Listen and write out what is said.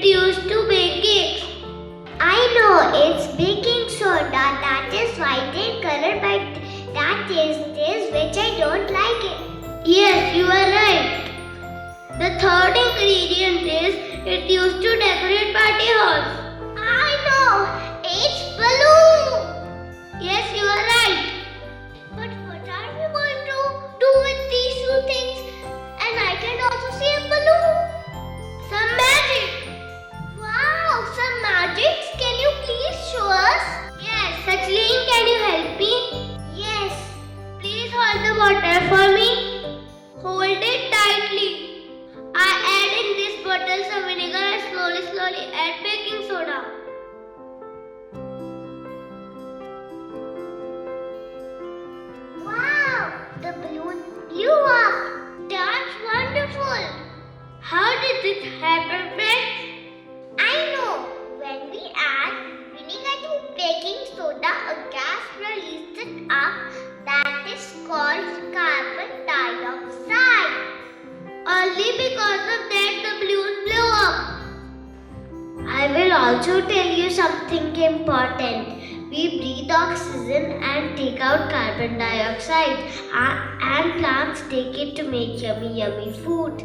It used to bake cakes. I know, it's baking soda. That is white in color, but that taste is which I don't like it. Yes, you are right. The third ingredient is it used to decorate party halls. I know, it's balloon. Yes, you are right. But what are we going to do with these two things? And I can also see a balloon. Some magic. Wow, some magics. Can you please show us? Yes, Sachin, can you help me? Yes. Please hold the water for me. Hold it tightly. I add in this bottle some vinegar and slowly add baking soda. Wow, the balloon blew up. That's wonderful. How did it happen, friends? I know. When we add vinegar to baking soda, a gas releases up that is called carbon dioxide. Only because of that the balloon blew up. I will also tell you something important. We breathe oxygen and take out carbon dioxide, and plants take it to make yummy food.